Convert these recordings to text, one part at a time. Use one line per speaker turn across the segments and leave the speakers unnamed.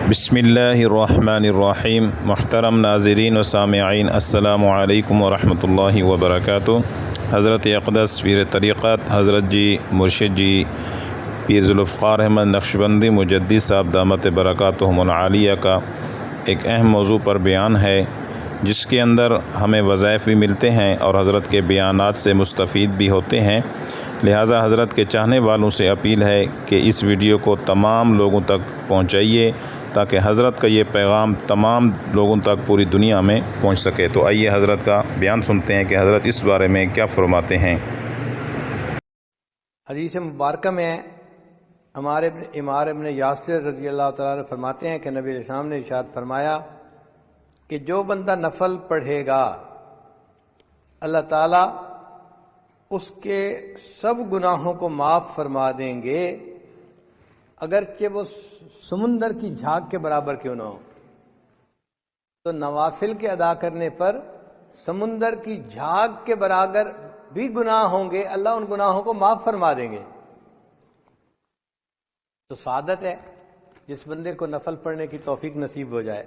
بسم اللہ الرحمن الرحیم۔ محترم ناظرین و سامعین، السلام علیکم ورحمۃ اللہ وبرکاتہ۔ حضرت اقدس پیر طریقت حضرت جی مرشد جی پیر ذوالفقار احمد نقشبندی مجدد صاحب دامت برکاتہم العالیہ کا ایک اہم موضوع پر بیان ہے، جس کے اندر ہمیں وظائف بھی ملتے ہیں اور حضرت کے بیانات سے مستفید بھی ہوتے ہیں۔ لہٰذا حضرت کے چاہنے والوں سے اپیل ہے کہ اس ویڈیو کو تمام لوگوں تک پہنچائیے تاکہ حضرت کا یہ پیغام تمام لوگوں تک پوری دنیا میں پہنچ سکے۔ تو آئیے حضرت کا بیان سنتے ہیں کہ حضرت اس بارے میں کیا فرماتے ہیں۔
حدیث مبارکہ میں ہمارے عمار ابن یاسر رضی اللہ تعالیٰ عنہ فرماتے ہیں کہ نبی علیہ السلام نے ارشاد فرمایا کہ جو بندہ نفل پڑھے گا اللہ تعالیٰ اس کے سب گناہوں کو معاف فرما دیں گے، اگرچہ وہ سمندر کی جھاگ کے برابر کیوں نہ ہو۔ تو نوافل کے ادا کرنے پر سمندر کی جھاگ کے برابر بھی گناہ ہوں گے، اللہ ان گناہوں کو معاف فرما دیں گے۔ تو سعادت ہے جس بندے کو نفل پڑھنے کی توفیق نصیب ہو جائے۔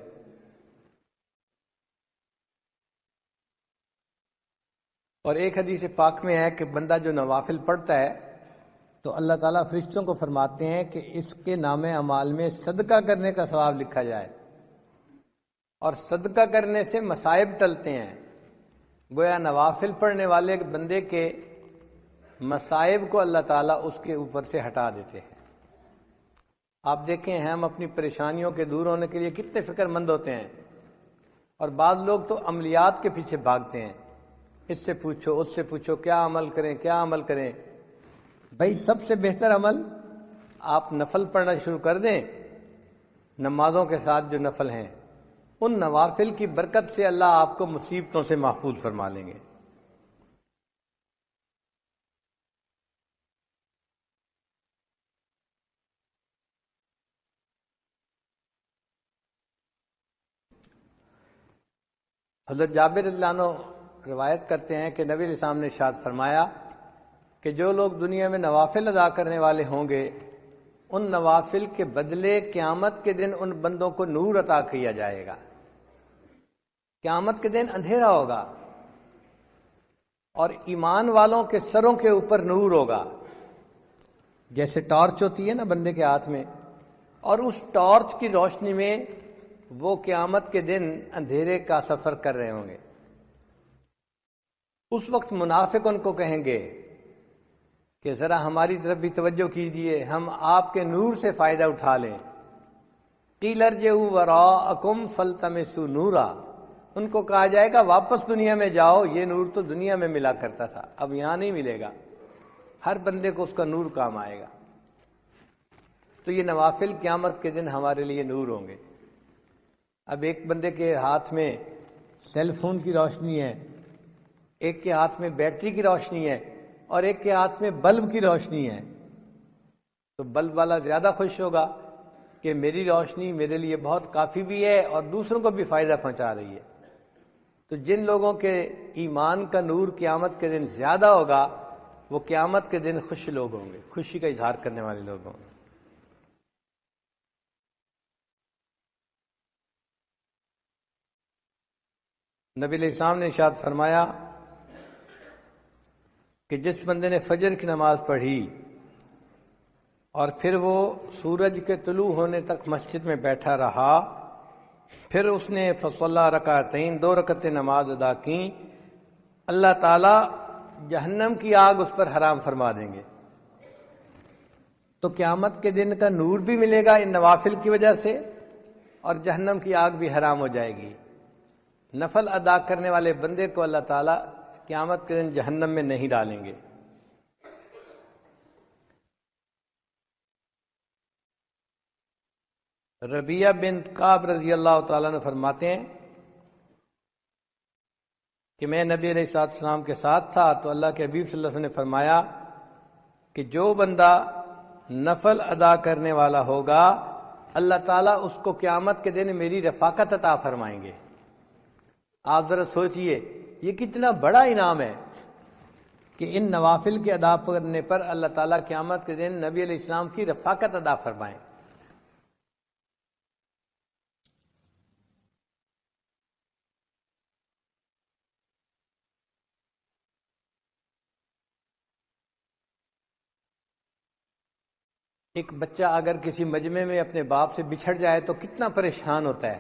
اور ایک حدیث پاک میں ہے کہ بندہ جو نوافل پڑھتا ہے تو اللہ تعالیٰ فرشتوں کو فرماتے ہیں کہ اس کے نام اعمال میں صدقہ کرنے کا ثواب لکھا جائے، اور صدقہ کرنے سے مصائب ٹلتے ہیں۔ گویا نوافل پڑھنے والے بندے کے مصائب کو اللہ تعالیٰ اس کے اوپر سے ہٹا دیتے ہیں۔ آپ دیکھیں ہم اپنی پریشانیوں کے دور ہونے کے لیے کتنے فکر مند ہوتے ہیں، اور بعض لوگ تو عملیات کے پیچھے بھاگتے ہیں، اس سے پوچھو اس سے پوچھو، کیا عمل کریں کیا عمل کریں۔ بھائی سب سے بہتر عمل آپ نفل پڑھنا شروع کر دیں، نمازوں کے ساتھ جو نفل ہیں ان نوافل کی برکت سے اللہ آپ کو مصیبتوں سے محفوظ فرما لیں گے۔ حضرت جابر رضی اللہ عنہ روایت کرتے ہیں کہ نبی علیہ السلام نے ارشاد فرمایا کہ جو لوگ دنیا میں نوافل ادا کرنے والے ہوں گے ان نوافل کے بدلے قیامت کے دن ان بندوں کو نور عطا کیا جائے گا۔ قیامت کے دن اندھیرا ہوگا اور ایمان والوں کے سروں کے اوپر نور ہوگا، جیسے ٹارچ ہوتی ہے نا بندے کے ہاتھ میں، اور اس ٹارچ کی روشنی میں وہ قیامت کے دن اندھیرے کا سفر کر رہے ہوں گے۔ اس وقت منافق ان کو کہیں گے کہ ذرا ہماری طرف بھی توجہ کیجیے، ہم آپ کے نور سے فائدہ اٹھا لیں۔ قیل ارجعوا وراءکم فالتمسوا نورا، ان کو کہا جائے گا واپس دنیا میں جاؤ، یہ نور تو دنیا میں ملا کرتا تھا، اب یہاں نہیں ملے گا۔ ہر بندے کو اس کا نور کام آئے گا۔ تو یہ نوافل قیامت کے دن ہمارے لیے نور ہوں گے۔ اب ایک بندے کے ہاتھ میں سیل فون کی روشنی ہے، ایک کے ہاتھ میں بیٹری کی روشنی ہے، اور ایک کے ہاتھ میں بلب کی روشنی ہے، تو بلب والا زیادہ خوش ہوگا کہ میری روشنی میرے لیے بہت کافی بھی ہے اور دوسروں کو بھی فائدہ پہنچا رہی ہے۔ تو جن لوگوں کے ایمان کا نور قیامت کے دن زیادہ ہوگا وہ قیامت کے دن خوش لوگ ہوں گے، خوشی کا اظہار کرنے والے لوگ ہوں گے۔ نبی علیہ السلام نے ارشاد فرمایا کہ جس بندے نے فجر کی نماز پڑھی اور پھر وہ سورج کے طلوع ہونے تک مسجد میں بیٹھا رہا، پھر اس نے فصلی رکعتین 2 رکعتیں نماز ادا کی، اللہ تعالیٰ جہنم کی آگ اس پر حرام فرما دیں گے۔ تو قیامت کے دن کا نور بھی ملے گا ان نوافل کی وجہ سے، اور جہنم کی آگ بھی حرام ہو جائے گی۔ نفل ادا کرنے والے بندے کو اللہ تعالیٰ قیامت کے دن جہنم میں نہیں ڈالیں گے۔ ربیعہ بن کعب رضی اللہ تعالیٰ عنہ فرماتے ہیں کہ میں نبی علیہ السلام کے ساتھ تھا تو اللہ کے حبیب صلی اللہ علیہ وسلم نے فرمایا کہ جو بندہ نفل ادا کرنے والا ہوگا اللہ تعالیٰ اس کو قیامت کے دن میری رفاقت عطا فرمائیں گے۔ آپ ذرا سوچئے یہ کتنا بڑا انعام ہے کہ ان نوافل کے ادا کرنے پر اللہ تعالیٰ قیامت کے دن نبی علیہ السلام کی رفاقت ادا فرمائیں۔ ایک بچہ اگر کسی مجمع میں اپنے باپ سے بچھڑ جائے تو کتنا پریشان ہوتا ہے،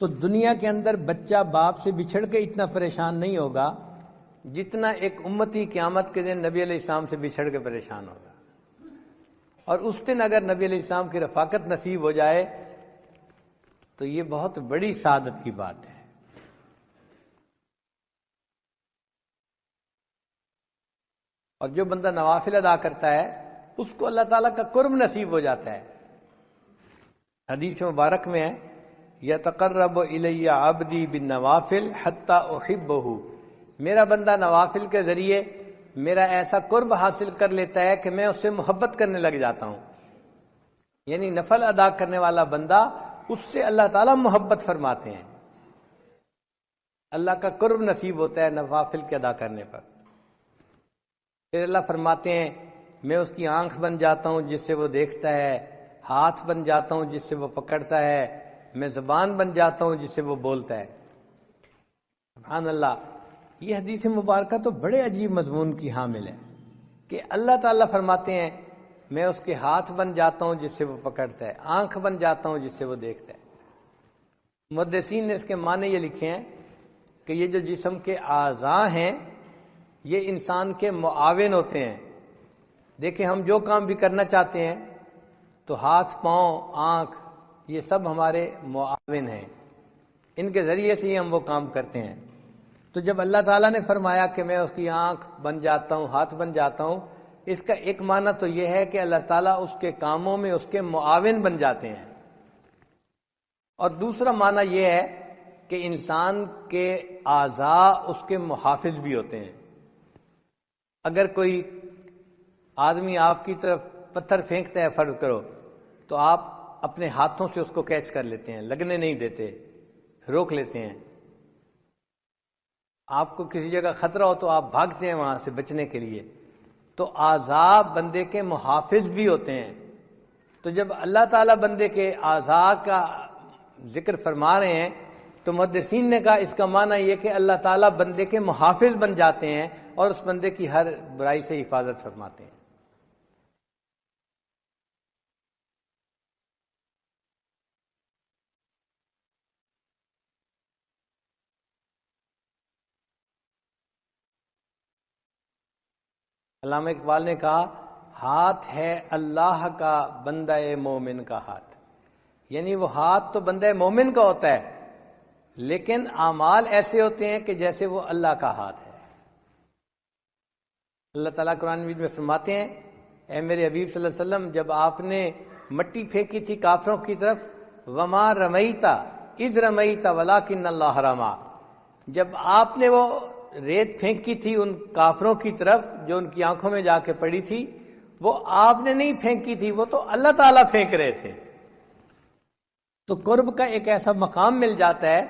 تو دنیا کے اندر بچہ باپ سے بچھڑ کے اتنا پریشان نہیں ہوگا جتنا ایک امتی قیامت کے دن نبی علیہ السلام سے بچھڑ کے پریشان ہوگا۔ اور اس دن اگر نبی علیہ السلام کی رفاقت نصیب ہو جائے تو یہ بہت بڑی سعادت کی بات ہے۔ اور جو بندہ نوافل ادا کرتا ہے اس کو اللہ تعالیٰ کا قرب نصیب ہو جاتا ہے۔ حدیث مبارک میں ہے یتقرب الی عبدی بالنوافل حتی احبہ، میرا بندہ نوافل کے ذریعے میرا ایسا قرب حاصل کر لیتا ہے کہ میں اس سے محبت کرنے لگ جاتا ہوں۔ یعنی نفل ادا کرنے والا بندہ اس سے اللہ تعالیٰ محبت فرماتے ہیں، اللہ کا قرب نصیب ہوتا ہے نوافل کے ادا کرنے پر۔ پھر اللہ فرماتے ہیں میں اس کی آنکھ بن جاتا ہوں جس سے وہ دیکھتا ہے، ہاتھ بن جاتا ہوں جس سے وہ پکڑتا ہے، میں زبان بن جاتا ہوں جس سے وہ بولتا ہے۔ سبحان اللہ، یہ حدیث مبارکہ تو بڑے عجیب مضمون کی حامل ہے کہ اللہ تعالیٰ فرماتے ہیں میں اس کے ہاتھ بن جاتا ہوں جس سے وہ پکڑتا ہے، آنکھ بن جاتا ہوں جس سے وہ دیکھتا ہے۔ محدثین نے اس کے معنی یہ لکھے ہیں کہ یہ جو جسم کے اعضاء ہیں یہ انسان کے معاون ہوتے ہیں۔ دیکھیں ہم جو کام بھی کرنا چاہتے ہیں تو ہاتھ، پاؤں، آنکھ یہ سب ہمارے معاون ہیں، ان کے ذریعے سے ہی ہم وہ کام کرتے ہیں۔ تو جب اللہ تعالیٰ نے فرمایا کہ میں اس کی آنکھ بن جاتا ہوں، ہاتھ بن جاتا ہوں، اس کا ایک معنی تو یہ ہے کہ اللہ تعالیٰ اس کے کاموں میں اس کے معاون بن جاتے ہیں، اور دوسرا معنی یہ ہے کہ انسان کے اعضاء اس کے محافظ بھی ہوتے ہیں۔ اگر کوئی آدمی آپ کی طرف پتھر پھینکتا ہے فرض کرو تو آپ اپنے ہاتھوں سے اس کو کیچ کر لیتے ہیں، لگنے نہیں دیتے، روک لیتے ہیں۔ آپ کو کسی جگہ خطرہ ہو تو آپ بھاگتے ہیں وہاں سے بچنے کے لیے۔ تو اعضاء بندے کے محافظ بھی ہوتے ہیں۔ تو جب اللہ تعالیٰ بندے کے اعضاء کا ذکر فرما رہے ہیں تو محدثین نے کہا اس کا معنی یہ کہ اللہ تعالیٰ بندے کے محافظ بن جاتے ہیں اور اس بندے کی ہر برائی سے حفاظت فرماتے ہیں۔ علامہ اقبال نے کہا ہاتھ ہے اللہ کا بندہ مومن کا ہاتھ، یعنی وہ ہاتھ تو بندہ مومن کا ہوتا ہے لیکن اعمال ایسے ہوتے ہیں کہ جیسے وہ اللہ کا ہاتھ ہے۔ اللہ تعالیٰ قرآن مجید میں فرماتے ہیں اے میرے حبیب صلی اللہ علیہ وسلم جب آپ نے مٹی پھینکی تھی کافروں کی طرف، وما رمیتا اذ رمیتا ولکن اللہ رما، جب آپ نے وہ ریت پھینکی تھی ان کافروں کی طرف جو ان کی آنکھوں میں جا کے پڑی تھی، وہ آپ نے نہیں پھینکی تھی، وہ تو اللہ تعالیٰ پھینک رہے تھے۔ تو قرب کا ایک ایسا مقام مل جاتا ہے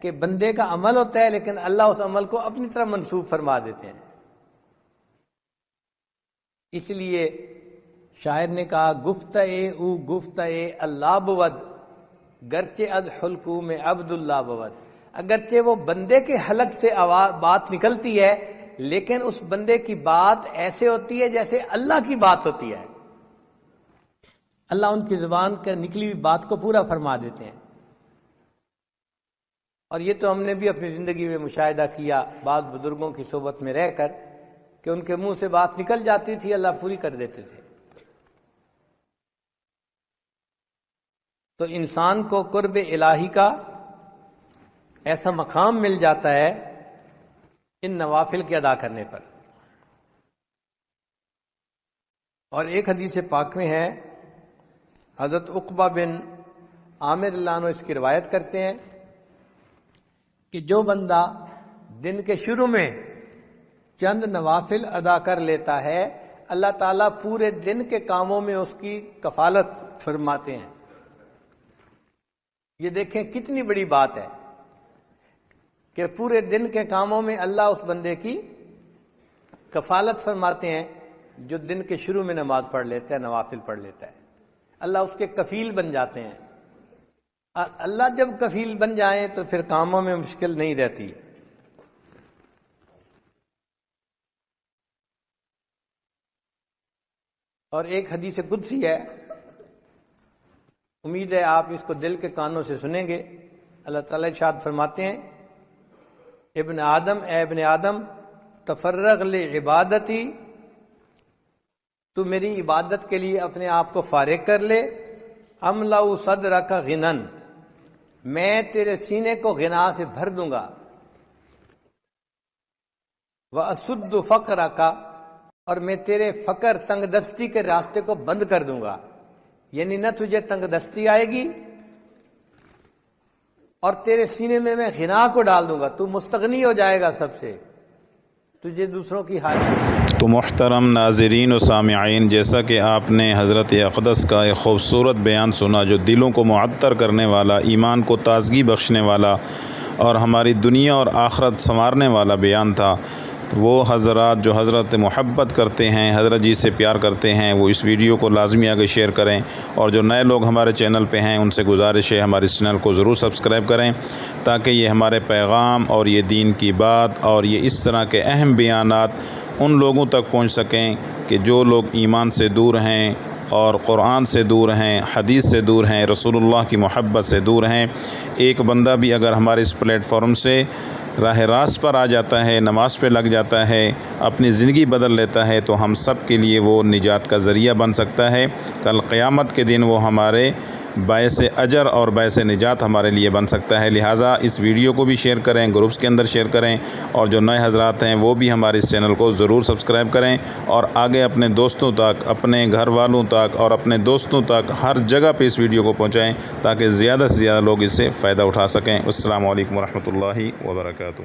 کہ بندے کا عمل ہوتا ہے لیکن اللہ اس عمل کو اپنی طرف منسوب فرما دیتے ہیں۔ اس لیے شاعر نے کہا گفتئے او گفتئے اللہ بود، گرچہ از حلقو میں عبداللہ بود، اگرچہ وہ بندے کے حلق سے بات نکلتی ہے لیکن اس بندے کی بات ایسے ہوتی ہے جیسے اللہ کی بات ہوتی ہے، اللہ ان کی زبان کے نکلی ہوئی بات کو پورا فرما دیتے ہیں۔ اور یہ تو ہم نے بھی اپنی زندگی میں مشاہدہ کیا بعض بزرگوں کی صحبت میں رہ کر کہ ان کے منہ سے بات نکل جاتی تھی، اللہ پوری کر دیتے تھے۔ تو انسان کو قرب الہی کا ایسا مقام مل جاتا ہے ان نوافل کے ادا کرنے پر۔ اور ایک حدیث پاک میں ہے، حضرت عقبہ بن عامر اللہ عنہ اس کی روایت کرتے ہیں کہ جو بندہ دن کے شروع میں چند نوافل ادا کر لیتا ہے اللہ تعالیٰ پورے دن کے کاموں میں اس کی کفالت فرماتے ہیں۔ یہ دیکھیں کتنی بڑی بات ہے کہ پورے دن کے کاموں میں اللہ اس بندے کی کفالت فرماتے ہیں جو دن کے شروع میں نماز پڑھ لیتا ہے، نوافل پڑھ لیتا ہے، اللہ اس کے کفیل بن جاتے ہیں۔ اللہ جب کفیل بن جائیں تو پھر کاموں میں مشکل نہیں رہتی۔ اور ایک حدیث قدسی ہے، امید ہے آپ اس کو دل کے کانوں سے سنیں گے۔ اللہ تعالیٰ ارشاد فرماتے ہیں، ابن آدم تفرغ لعبادتی، تو میری عبادت کے لیے اپنے آپ کو فارغ کر لے، املأ صدرک غنًا، میں تیرے سینے کو غنا سے بھر دوں گا، واسد فقرک، اور میں تیرے فقر تنگ دستی کے راستے کو بند کر دوں گا، یعنی نہ تجھے تنگ دستی آئے گی، اور تیرے سینے میں غنا کو ڈال دوں گا، تو مستغنی ہو جائے گا سب سے، تجھے دوسروں کی حاجت۔
تو محترم ناظرین و سامعین، جیسا کہ آپ نے حضرت اقدس کا ایک خوبصورت بیان سنا جو دلوں کو معطر کرنے والا، ایمان کو تازگی بخشنے والا اور ہماری دنیا اور آخرت سنوارنے والا بیان تھا، وہ حضرات جو حضرت محبت کرتے ہیں، حضرت جی سے پیار کرتے ہیں، وہ اس ویڈیو کو لازمی آگے شیئر کریں، اور جو نئے لوگ ہمارے چینل پہ ہیں ان سے گزارش ہے ہمارے اس چینل کو ضرور سبسکرائب کریں، تاکہ یہ ہمارے پیغام اور یہ دین کی بات اور یہ اس طرح کے اہم بیانات ان لوگوں تک پہنچ سکیں کہ جو لوگ ایمان سے دور ہیں اور قرآن سے دور ہیں، حدیث سے دور ہیں، رسول اللہ کی محبت سے دور ہیں۔ ایک بندہ بھی اگر ہمارے اس پلیٹ فارم سے راہ راست پر آ جاتا ہے، نماز پہ لگ جاتا ہے، اپنی زندگی بدل لیتا ہے، تو ہم سب کے لیے وہ نجات کا ذریعہ بن سکتا ہے۔ کل قیامت کے دن وہ ہمارے باعث اجر اور باعث نجات ہمارے لیے بن سکتا ہے۔ لہٰذا اس ویڈیو کو بھی شیئر کریں، گروپس کے اندر شیئر کریں، اور جو نئے حضرات ہیں وہ بھی ہمارے اس چینل کو ضرور سبسکرائب کریں، اور آگے اپنے دوستوں تک، اپنے گھر والوں تک اور اپنے دوستوں تک ہر جگہ پہ اس ویڈیو کو پہنچائیں، تاکہ زیادہ سے زیادہ لوگ اس سے فائدہ اٹھا سکیں۔ السلام علیکم ورحمۃ اللہ وبرکاتہ۔